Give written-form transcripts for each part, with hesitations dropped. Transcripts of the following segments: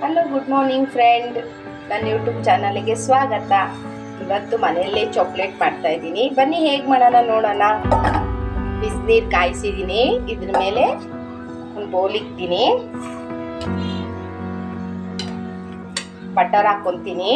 Hello, good morning friend. ನನ್ನ YouTube ಚಾನಲ್ಗೆ ಸ್ವಾಗತ. ಇವತ್ತು ಮನೆಯಲ್ಲೇ ಚಾಕ್ಲೇಟ್ ಮಾಡ್ತಾ ಇದ್ದೀನಿ. ಬನ್ನಿ ಹೇಗೆ ಮಾಡೋಣ ನೋಡೋಣ. ಬಿಸಿನೀರು ಕಾಯಿಸಿದ್ದೀನಿ. ಇದ್ರ ಮೇಲೆ ಒಂದು ಬೌಲ್ ಇಕ್ತೀನಿ. ಬಟರ್ ಹಾಕ್ಕೊತೀನಿ.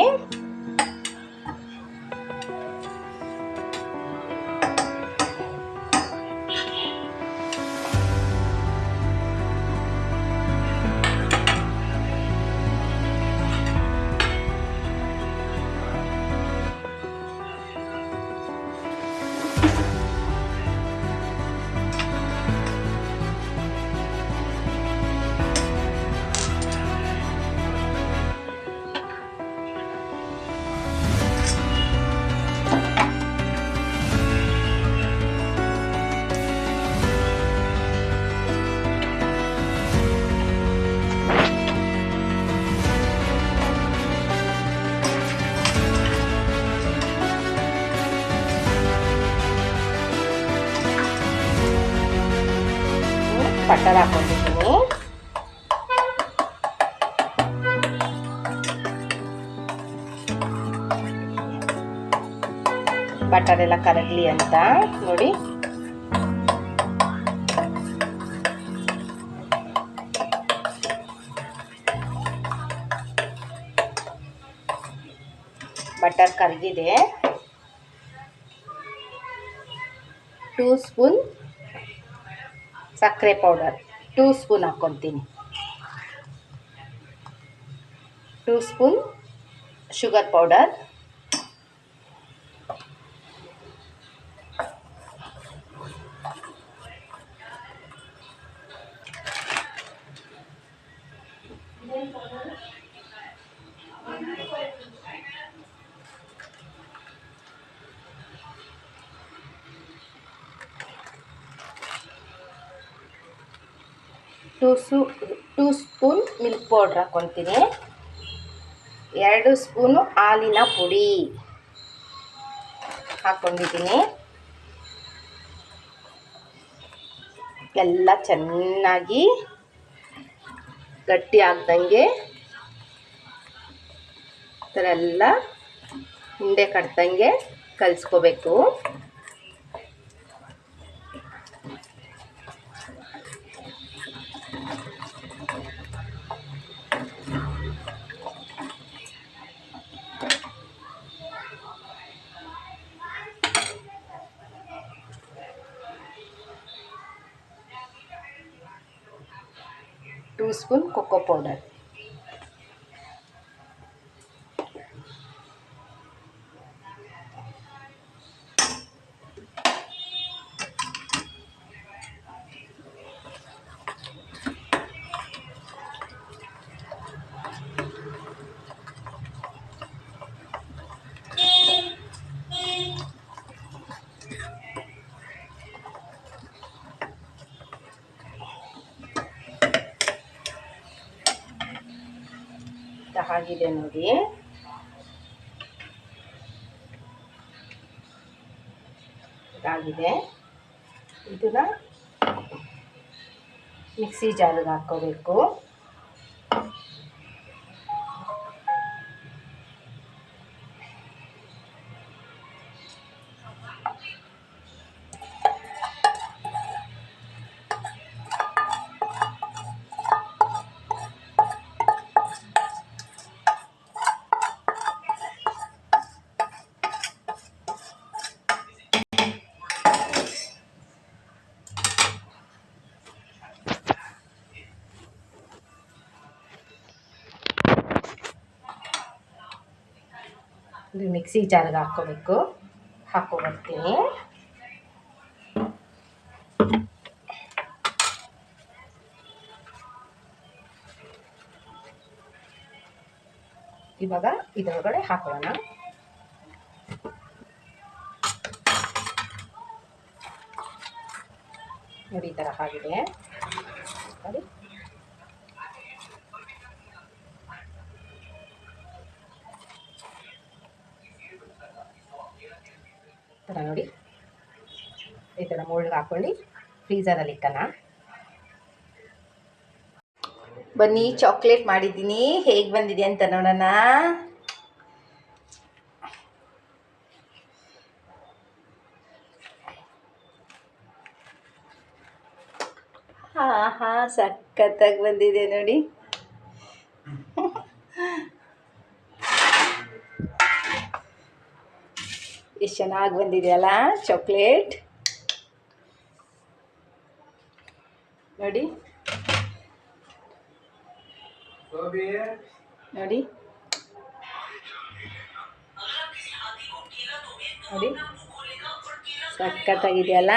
ಬಟರ್ ಹಾಕೊಂಡಿದ್ದೀನಿ. ಬಟರ್ ಎಲ್ಲ ಕರಗಲಿ ಅಂತ ನೋಡಿ. ಬಟರ್ ಕರಗಿದೆ. 2 ಸ್ಪೂನ್ ಸಕ್ಕರೆ ಪೌಡರ್ 2 ಸ್ಪೂನ್ ಹಾಕ್ಕೊತೀನಿ. 2 spoon sugar powder, two spoon milk powder ಹಾಕ್ಕೊತೀನಿ. 2 ಸ್ಪೂನು ಹಾಲಿನ ಪುಡಿ ಹಾಕ್ಕೊಂಡಿದ್ದೀನಿ. ಎಲ್ಲ ಚೆನ್ನಾಗಿ ಗಟ್ಟಿ ಆಗ್ದಂಗೆ ಈ ಥರ ಎಲ್ಲ ಉಂಡೆ ಕಟ್ದಂಗೆ ಕಲಿಸ್ಕೋಬೇಕು. ಟೂ ಸ್ಪೂನ್ ಕೊಕೋ ಪೌಡರ್, ಆಗಿದೆ ನೋಡಿ. ಇದಾಗಿದೆ. ಇದನ್ನ ಮಿಕ್ಸಿ ಜಾರಿಗೆ ಹಾಕ್ಕೋಬೇಕು. ಇದು ಮಿಕ್ಸಿ ಜಾರ್ಗೆ ಹಾಕ್ಕೋಬೇಕು. ಹಾಕ್ಕೊಬರ್ತೀನಿ. ಇವಾಗ ಇದರೊಳಗಡೆ ಹಾಕೋಣ. ನೋಡಿ ಈ ಥರ ಆಗಿದೆ ನೋಡಿ. ಥರ ನೋಡಿ ಈ ಥರ ಮೋಲ್ಡ್ಗೆ ಹಾಕ್ಕೊಳ್ಳಿ. ಫ್ರೀಝರಲ್ಲಿ ಇಕ್ಕನ. ಬನ್ನಿ ಚಾಕ್ಲೇಟ್ ಮಾಡಿದ್ದೀನಿ, ಹೇಗೆ ಬಂದಿದೆ ಅಂತ ನೋಡೋಣ. ಹಾ ಸಖತ್ತಾಗಿ ಬಂದಿದೆ ನೋಡಿ. ಎಷ್ಟು ಚೆನ್ನಾಗಿ ಬಂದಿದೆಯಲ್ಲ ಚಾಕ್ಲೇಟ್ ನೋಡಿ ನೋಡಿ ನೋಡಿ, ಸಖತ್ತಾಗಿದೆಯಲ್ಲ.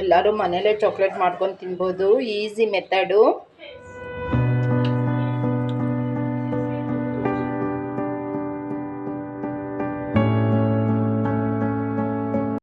ಎಲ್ಲರೂ ಮನೇಲೇ ಚಾಕ್ಲೇಟ್ ಮಾಡ್ಕೊಂಡು ತಿನ್ಬೋದು, ಈಸಿ ಮೆಥಡು.